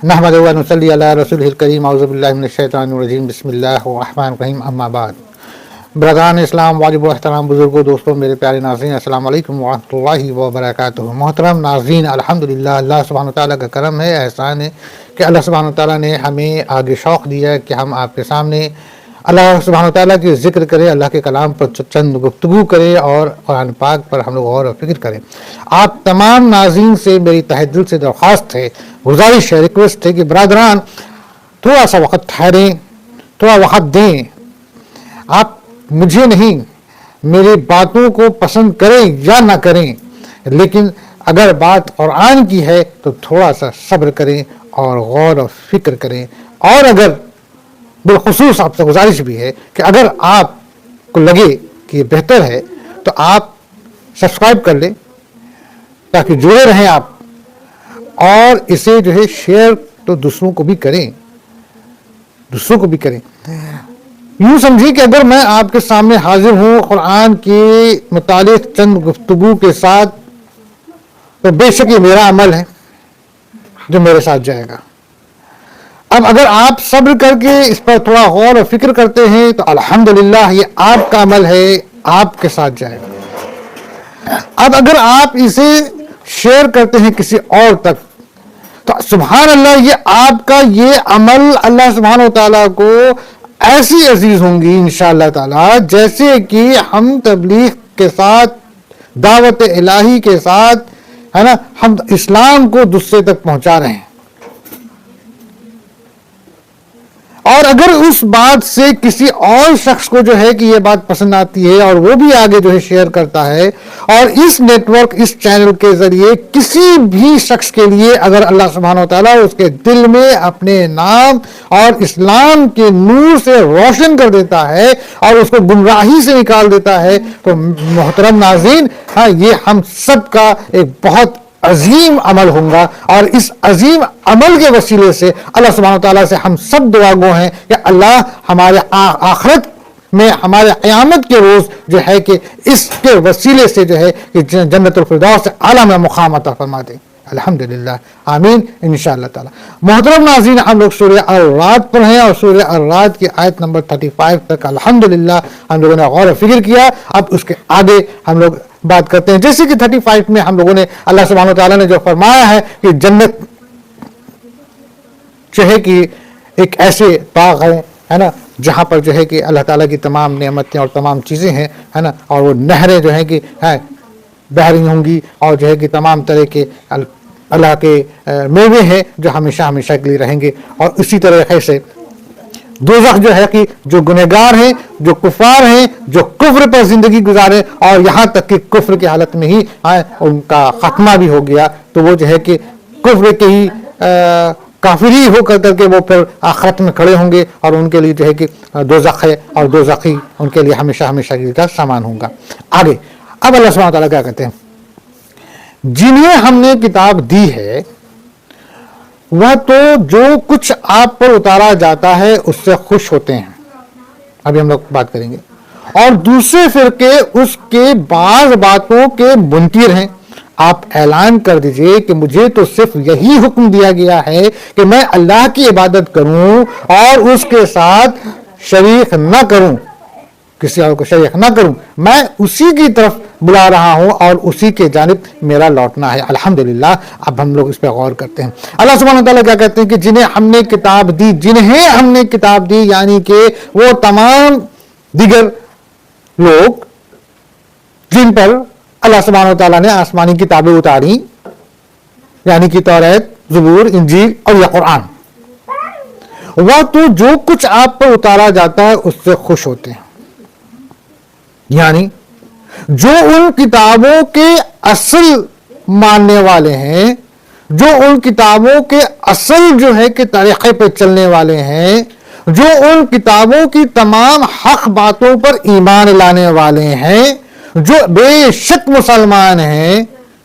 نحمدہ و نصلی علی رسولہ الکریم اعوذ باللہ من الشیطان الرجیم بسم اللہ الرحمن الرحیم اما بعد. برادران اسلام، واجب و احترام بزرگوں، دوستوں، میرے پیارے ناظرین، السلام علیکم ورحمۃ اللہ وبرکاتہ. محترم ناظرین، الحمدللہ اللہ سبحانہ وتعالیٰ کا کرم ہے، احسان ہے کہ اللہ سبحانہ وتعالیٰ نے ہمیں آگے شوق دیا ہے کہ ہم آپ کے سامنے اللہ سبحانہ وتعالیٰ کی ذکر کریں، اللہ کے کلام پر چند گفتگو کریں اور قرآن پاک پر ہم لوگ غور و فکر کریں. آپ تمام ناظرین سے میری تہہ دل سے درخواست ہے، گزارش ہے، ریکویسٹ ہے کہ برادران تھوڑا سا وقت ٹھہریں، تھوڑا وقت دیں. آپ مجھے نہیں، میری باتوں کو پسند کریں یا نہ کریں، لیکن اگر بات قرآن کی ہے تو تھوڑا سا صبر کریں اور غور و فکر کریں. اور اگر بالخصوص آپ سے گزارش بھی ہے کہ اگر آپ کو لگے کہ یہ بہتر ہے تو آپ سبسکرائب کر لیں تاکہ جڑے رہیں آپ، اور اسے جو ہے شیئر تو دوسروں کو بھی کریں. یوں سمجھیے کہ اگر میں آپ کے سامنے حاضر ہوں قرآن کے متعلق چند گفتگو کے ساتھ تو بے شک یہ میرا عمل ہے جو میرے ساتھ جائے گا. اب اگر آپ صبر کر کے اس پر تھوڑا غور و فکر کرتے ہیں تو الحمدللہ یہ آپ کا عمل ہے، آپ کے ساتھ جائے گا. اب اگر آپ اسے شیئر کرتے ہیں کسی اور تک تو سبحان اللہ یہ آپ کا یہ عمل اللہ سبحانہ وتعالیٰ کو ایسی عزیز ہوں گی انشاءاللہ تعالی جیسے کہ ہم تبلیغ کے ساتھ، دعوت الہی کے ساتھ، ہے نا، ہم اسلام کو دوسرے تک پہنچا رہے ہیں. اور اگر اس بات سے کسی اور شخص کو جو ہے کہ یہ بات پسند آتی ہے اور وہ بھی آگے جو ہے شیئر کرتا ہے، اور اس نیٹ ورک، اس چینل کے ذریعے کسی بھی شخص کے لیے اگر اللہ سبحانہ وتعالیٰ اس کے دل میں اپنے نام اور اسلام کے نور سے روشن کر دیتا ہے اور اس کو گمراہی سے نکال دیتا ہے تو محترم ناظرین، ہاں، یہ ہم سب کا ایک بہت عظیم عمل ہوگا. اور اس عظیم عمل کے وسیلے سے اللہ سبحانہ وتعالیٰ سے ہم سب دعا گو ہیں کہ اللہ ہمارے آخرت میں، ہمارے قیامت کے روز جو ہے کہ اس کے وسیلے سے جو ہے کہ جنت الفردوس سے اعلیٰ میں مقام عطا فرما دے. الحمدللہ، آمین انشاءاللہ تعالی. محترم ناظرین، ہم لوگ سورہ الرعد پر ہیں اور سورہ الرعد کی آیت نمبر 35 تک الحمدللہ ہم لوگوں نے غور و فکر کیا. اب اس کے آگے ہم لوگ بات کرتے ہیں. جیسے کہ 35 میں ہم لوگوں نے اللہ سبحانہ وتعالیٰ نے جو فرمایا ہے کہ جنت جو ہے کہ ایک ایسے باغ ہے نا جہاں پر جو ہے کہ اللہ تعالیٰ کی تمام نعمتیں اور تمام چیزیں ہیں، ہے نا، اور وہ نہریں جو ہیں کہ بہہ رہی ہوں گی، اور جو ہے کہ تمام طرح کے اللہ کے میوے ہیں جو ہمیشہ ہمیشہ کے لیے رہیں گے. اور اسی طرح سے دوزخ جو ہے کہ جو گنہگار ہیں، جو کفار ہیں، جو کفر پر زندگی گزارے اور یہاں تک کہ کفر کی حالت میں ہی ان کا خاتمہ بھی ہو گیا تو وہ جو ہے کہ کفر کے ہی کافر ہی ہو کر کے وہ پھر آخرت میں کھڑے ہوں گے اور ان کے لیے جو ہے کہ دوزخ ہے اور دوزخی ان کے لیے ہمیشہ ہمیشہ کا سامان ہوگا. آگے اب اللہ سبحانہ وتعالیٰ کیا کہتے ہیں؟ جنہیں ہم نے کتاب دی ہے وہ تو جو کچھ آپ پر اتارا جاتا ہے اس سے خوش ہوتے ہیں. ابھی ہم لوگ بات کریں گے. اور دوسرے فرقے اس کے بعض باتوں کے منکر ہیں. آپ اعلان کر دیجئے کہ مجھے تو صرف یہی حکم دیا گیا ہے کہ میں اللہ کی عبادت کروں اور اس کے ساتھ شریک نہ کروں، کسی اور کو شریک نہ کروں. میں اسی کی طرف بلا رہا ہوں اور اسی کے جانب میرا لوٹنا ہے. الحمدللہ. اب ہم لوگ اس پہ غور کرتے ہیں. اللہ سبحانہ وتعالیٰ کیا کہتے ہیں کہ جنہیں ہم نے کتاب دی، جنہیں ہم نے کتاب دی یعنی کہ وہ تمام دیگر لوگ جن پر اللہ سبحانہ وتعالیٰ نے آسمانی کتابیں اتاری، یعنی کہ توریت، زبور، انجیل اور یہ قرآن، وہ تو جو کچھ آپ پر اتارا جاتا ہے اس سے خوش ہوتے ہیں. یعنی جو ان کتابوں کے اصل ماننے والے ہیں، جو ان کتابوں کے اصل جو ہے کہ طریقے پہ چلنے والے ہیں، جو ان کتابوں کی تمام حق باتوں پر ایمان لانے والے ہیں، جو بے شک مسلمان ہیں،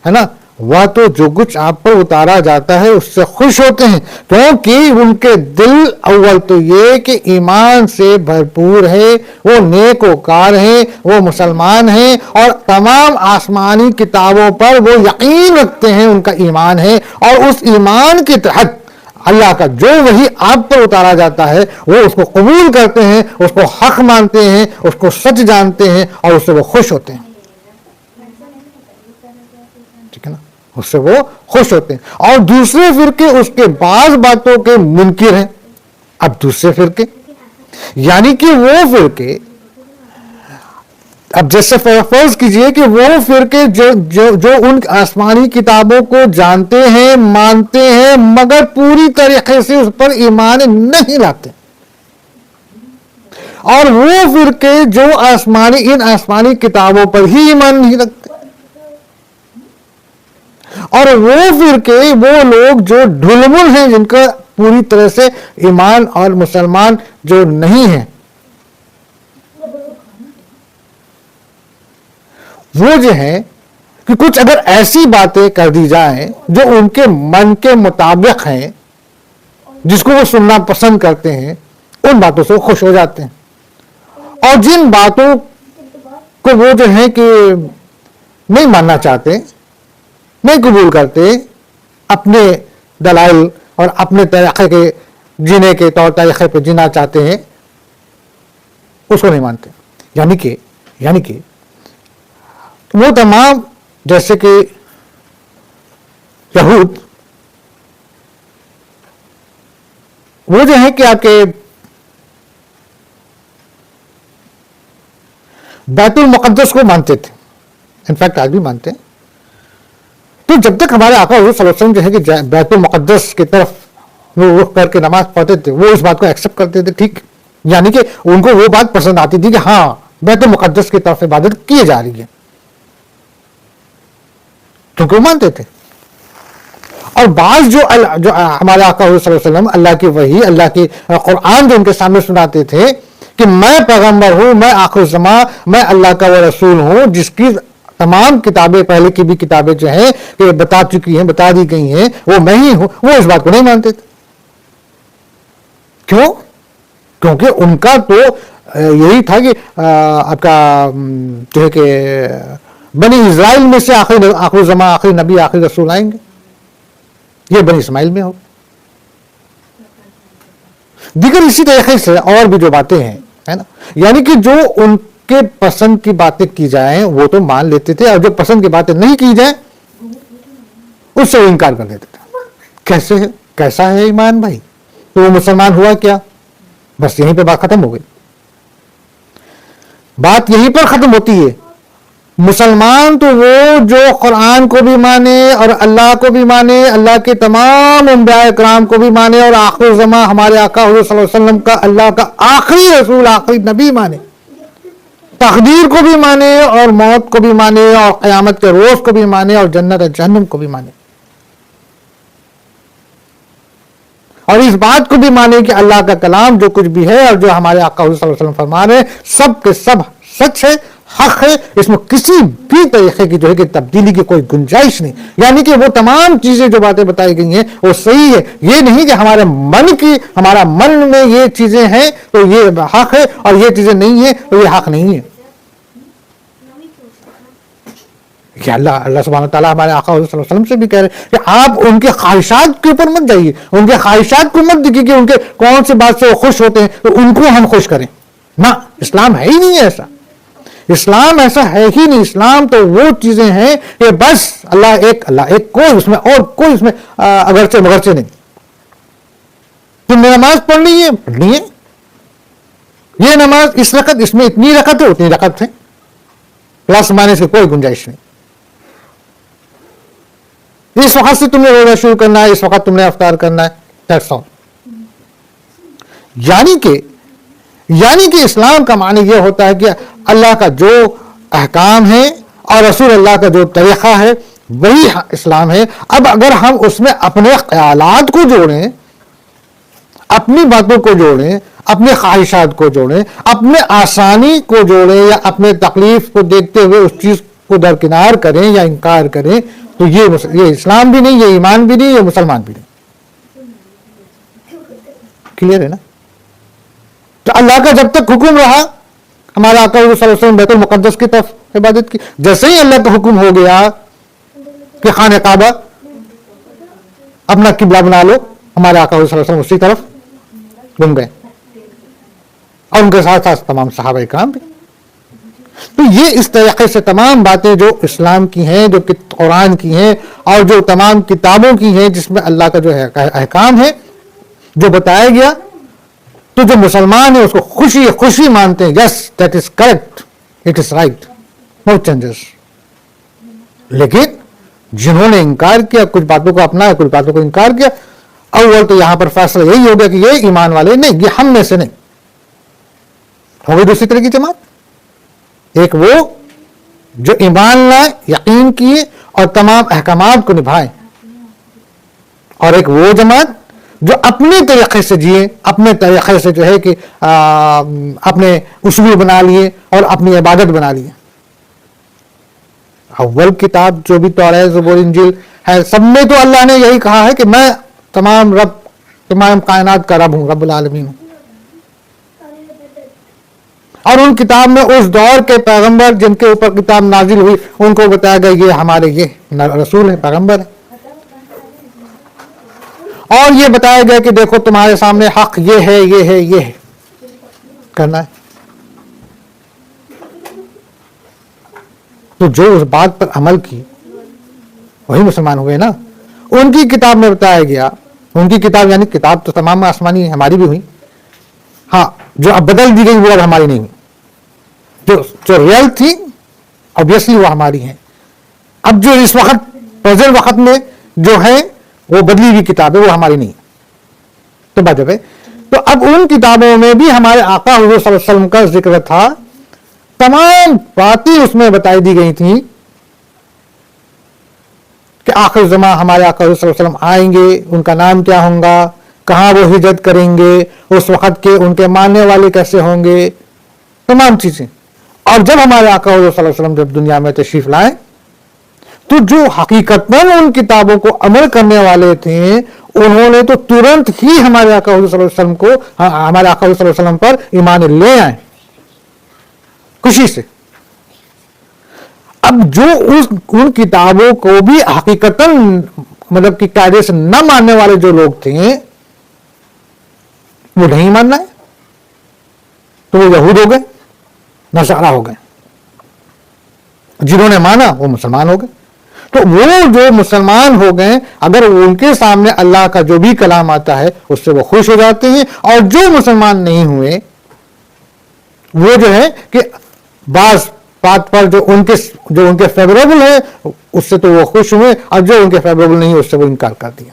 ہے نا، وہ تو جو کچھ آپ پر اتارا جاتا ہے اس سے خوش ہوتے ہیں، کیونکہ ان کے دل اول تو یہ کہ ایمان سے بھرپور ہے، وہ نیک وکار ہیں، وہ مسلمان ہیں، اور تمام آسمانی کتابوں پر وہ یقین رکھتے ہیں، ان کا ایمان ہے، اور اس ایمان کے تحت اللہ کا جو وحی آپ پر اتارا جاتا ہے وہ اس کو قبول کرتے ہیں، اس کو حق مانتے ہیں، اس کو سچ جانتے ہیں، اور اس سے وہ خوش ہوتے ہیں. ٹھیک ہے نا، اس سے وہ خوش ہوتے ہیں. اور دوسرے فرقے اس کے بعض باتوں کے منکر ہیں. اب دوسرے فرقے یعنی کہ وہ فرقے، اب جیسے فرض کیجئے کہ وہ فرقے جو ان آسمانی کتابوں کو جانتے ہیں، مانتے ہیں، مگر پوری طریقے سے اس پر ایمان نہیں لاتے، اور وہ فرقے جو ان آسمانی کتابوں پر ہی ایمان نہیں رکھتے، اور وہ فرقے وہ لوگ جو ڈھلمل ہیں، جن کا پوری طرح سے ایمان اور مسلمان جو نہیں ہیں، وہ جو ہے کہ کچھ اگر ایسی باتیں کر دی جائیں جو ان کے من کے مطابق ہیں، جس کو وہ سننا پسند کرتے ہیں، ان باتوں سے وہ خوش ہو جاتے ہیں. اور جن باتوں کو وہ جو ہے کہ نہیں ماننا چاہتے، نہیں قبول کرتے، اپنے دلائل اور اپنے طریقے کے جینے کے طور طریقے پہ جینا چاہتے ہیں، اس کو نہیں مانتے. یعنی کہ وہ تمام، جیسے کہ یہود، وہ جو ہے کہ آپ کے بیت المقدس کو مانتے تھے، انفیکٹ آج بھی مانتے ہیں. تو جب تک ہمارے آقا حضور صلی اللہ علیہ وسلم جو ہے کہ بیت المقدس کی طرف وہ رخ کر کے نماز پڑھتے تھے، وہ اس بات کو ایکسپٹ کرتے تھے. ٹھیک، یعنی کہ ان کو وہ بات پسند آتی تھی کہ ہاں بیت المقدس کی طرف عبادت کی جا رہی ہے، کیونکہ وہ مانتے تھے. اور بعض جو ہمارے آقا حضور صلی اللہ علیہ وسلم اللہ کی وحی، اللہ کی قرآن جو ان کے سامنے سناتے تھے کہ میں پیغمبر ہوں، میں آخر الزمان، میں اللہ کا وہ رسول ہوں جس کی تمام کتابیں، پہلے کی بھی کتابیں جو ہیں کہ بتا چکی ہیں، بتا دی گئی ہیں، وہ میں ہی ہوں، وہ اس بات کو نہیں مانتے تھے. کیوں؟ کیونکہ ان کا تو یہی تھا کہ آپ کا جو ہے کہ بنی اسرائیل میں سے آخر زمان، آخری نبی، آخری رسول آئیں گے. یہ بنی اسماعیل میں ہو. دیگر اسی طریقے سے اور بھی جو باتیں ہیں، ہے نا، یعنی کہ جو ان کے پسند کی باتیں کی جائیں وہ تو مان لیتے تھے، اور جو پسند کی باتیں نہیں کی جائیں اس سے وہ انکار کر دیتے تھے. کیسا ہے ایمان بھائی؟ تو وہ مسلمان ہوا کیا؟ بس یہیں پہ بات ختم ہو گئی. بات یہیں پر ختم ہوتی ہے. مسلمان تو وہ جو قرآن کو بھی مانے اور اللہ کو بھی مانے، اللہ کے تمام انبیاء اکرام کو بھی مانے، اور آخر زمان ہمارے آقا حضور صلی اللہ علیہ وسلم کا اللہ کا آخری رسول، آخری نبی مانے، تقدیر کو بھی مانے، اور موت کو بھی مانے، اور قیامت کے روز کو بھی مانے، اور جنت اور جہنم کو بھی مانے، اور اس بات کو بھی مانے کہ اللہ کا کلام جو کچھ بھی ہے اور جو ہمارے آقا حضور صلی اللہ علیہ وسلم فرما رہے ہیں سب کے سب سچ ہے، حق ہے، اس میں کسی بھی طریقے کی جو ہے کہ تبدیلی کی کوئی گنجائش نہیں. یعنی کہ وہ تمام چیزیں جو باتیں بتائی گئی ہیں وہ صحیح ہے. یہ نہیں کہ ہمارا من میں یہ چیزیں ہیں تو یہ حق ہے، اور یہ چیزیں نہیں ہیں تو یہ حق نہیں ہے. کہ اللہ سبحانہ تعالیٰ ہمارے آقا صلی اللہ علیہ وسلم سے بھی کہہ رہے ہیں کہ آپ ان کے خواہشات کے اوپر مت جائیے، ان کے خواہشات کو مت دیکھیے کہ ان کے کون سی بات سے وہ خوش ہوتے ہیں تو ان کو ہم خوش کریں. نہ، اسلام ہے ہی نہیں ایسا. اسلام ایسا ہے ہی نہیں. اسلام تو وہ چیزیں ہیں کہ بس اللہ ایک کوئی اس میں اور کوئی اس میں اگرچہ مگرچہ نہیں. تم نے نماز پڑھنی ہے، یہ نماز اس رکعت، اس میں اتنی رکعت ہے، اتنی رکعت ہے، پلس مائنس کی کوئی گنجائش نہیں. اس وقت سے تم نے روزہ شروع کرنا ہے، اس وقت تم نے افطار کرنا ہے، دیٹس آل. یعنی کہ اسلام کا معنی یہ ہوتا ہے کہ اللہ کا جو احکام ہے اور رسول اللہ کا جو طریقہ ہے وہی اسلام ہے. اب اگر ہم اس میں اپنے خیالات کو جوڑیں، اپنی باتوں کو جوڑیں، اپنے خواہشات کو جوڑیں، اپنے آسانی کو جوڑیں، یا اپنے تکلیف کو دیکھتے ہوئے اس چیز کو درکنار کریں یا انکار کریں، تو یہ اسلام بھی نہیں، یہ ایمان بھی نہیں، یہ مسلمان بھی نہیں. کلیئر ہے نا؟ تو اللہ کا جب تک حکم رہا ہمارا آقا صلی اللہ علیہ وسلم بیت المقدس کی طرف عبادت کی، جیسے ہی اللہ کا حکم ہو گیا کہ خانہ کعبہ اپنا قبلہ بنا لو، ہمارے آقا صلی اللہ علیہ وسلم اسی طرف گم گئے، اور ان کے ساتھ ساتھ تمام صحابہ کرام بھی. تو یہ اس طریقے سے تمام باتیں جو اسلام کی ہیں، جو قرآن کی ہیں، اور جو تمام کتابوں کی ہیں جس میں اللہ کا جو ہے احکام ہے جو بتایا گیا، تو جو مسلمان ہیں اس کو خوشی خوشی مانتے ہیں. Yes that is correct, it is right, no changes. لیکن جنہوں نے انکار کیا، کچھ باتوں کو اپنایا، کچھ باتوں کو انکار کیا، اول تو یہاں پر فیصلہ یہی ہو گیا کہ یہ ایمان والے نہیں، یہ ہم میں سے نہیں. ہو گئی دوسری طرح کی جماعت. ایک وہ جو ایمان لائے، یقین کیے اور تمام احکامات کو نبھائے، اور ایک وہ جماعت جو اپنے طریقے سے جیے، اپنے طریقے سے جو ہے کہ اپنے اصول بنا لیے اور اپنی عبادت بنا لیے. اول کتاب جو بھی توراۃ، زبور، انجیل ہے، سب میں تو اللہ نے یہی کہا ہے کہ میں تمام کائنات کا رب ہوں، رب العالمین ہوں. اور ان کتاب میں اس دور کے پیغمبر جن کے اوپر کتاب نازل ہوئی ان کو بتایا گیا یہ ہمارے یہ رسول ہے، پیغمبر ہے. اور یہ بتایا گیا کہ دیکھو تمہارے سامنے حق یہ ہے، یہ ہے، یہ ہے، کرنا ہے. تو جو اس بات پر عمل کی وہی مسلمان ہوئے نا. ان کی کتاب میں بتایا گیا، ان کی کتاب یعنی کتاب تو تمام آسمانی ہے، ہماری بھی ہوئی، ہاں جو اب بدل دی گئی وہ اب ہماری نہیں ہوئی. جو ریئل تھی obviously وہ ہماری ہیں. اب جو اس وقت پریزنٹ وقت میں جو ہے وہ بدلی ہوئی کتاب ہے، وہ ہماری نہیں. تو بات ہے. تو اب ان کتابوں میں بھی ہمارے آقا حضور صلی اللہ علیہ وسلم کا ذکر تھا، تمام باتیں اس میں بتائی دی گئی تھیں کہ آخر زمان ہمارے آقا حضور صلی اللہ علیہ وسلم آئیں گے، ان کا نام کیا ہوگا، کہاں وہ ہجرت کریں گے، اس وقت کے ان کے ماننے والے کیسے ہوں گے، تمام چیزیں. اور جب ہمارے آقا حضور صلی اللہ علیہ وسلم جب دنیا میں تشریف لائے تو جو حقیقتاً ان کتابوں کو عمل کرنے والے تھے انہوں نے تو ترنت ہی ہمارے آقا حضور صلی اللہ علیہ وسلم کو، ہمارے آقا حضور صلی اللہ علیہ وسلم پر ایمان لے آئے خوشی سے. اب جو ان کتابوں کو بھی حقیقتاً مطلب کہ قاعدے سے نہ ماننے والے جو لوگ تھے وہ نہیں ماننا ہے، تو وہ یہود ہو گئے، نصارہ ہو گئے. جنہوں نے مانا وہ مسلمان ہو گئے. تو وہ جو مسلمان ہو گئے اگر ان کے سامنے اللہ کا جو بھی کلام آتا ہے اس سے وہ خوش ہو جاتے ہیں، اور جو مسلمان نہیں ہوئے وہ جو ہے کہ بعض بات پر جو ان کے فیوریبل ہے اس سے تو وہ خوش ہوئے، اور جو ان کے فیوریبل نہیں ہے اس سے وہ انکار کر دیا.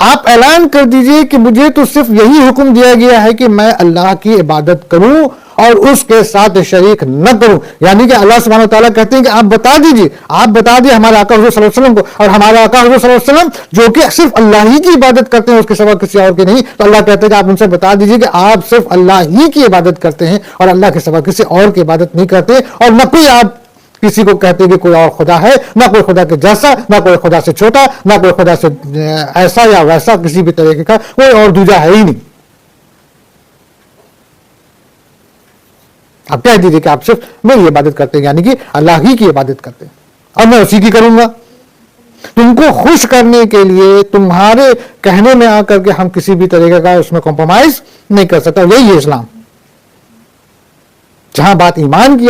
آپ اعلان کر دیجئے کہ مجھے تو صرف یہی حکم دیا گیا ہے کہ میں اللہ کی عبادت کروں اور اس کے ساتھ شریک نہ کروں. یعنی کہ اللہ سبحانہ وتعالیٰ کہتے ہیں کہ آپ بتا دیجئے، آپ بتا دیے ہمارے آقا حضور صلی اللہ علیہ وسلم کو، اور ہمارے آقا حضور صلی اللہ علیہ وسلم جو کہ صرف اللہ ہی کی عبادت کرتے ہیں، اس کے سوا کسی اور کی نہیں. تو اللہ کہتے ہیں کہ آپ ان سے بتا دیجئے کہ آپ صرف اللہ ہی کی عبادت کرتے ہیں اور اللہ کے سوا کسی اور کی عبادت نہیں کرتے، اور نہ کوئی آپ کسی کو کہتے کہ کوئی اور خدا ہے، نہ کوئی خدا کے جیسا، نہ کوئی خدا سے چھوٹا، نہ کوئی خدا سے ایسا یا ویسا کسی بھی طریقے کا کوئی اور دوجا ہے ہی نہیں. آپ کہہ دیجیے کہ آپ صرف میں یہ عبادت کرتے ہیں، یعنی کہ اللہ ہی کی عبادت کرتے ہیں اور میں اسی کی کروں گا. تم کو خوش کرنے کے لیے تمہارے کہنے میں آ کر کے ہم کسی بھی طریقے کا اس میں کمپرومائز نہیں کر سکتا. یہی ہے اسلام. جہاں بات ایمان کی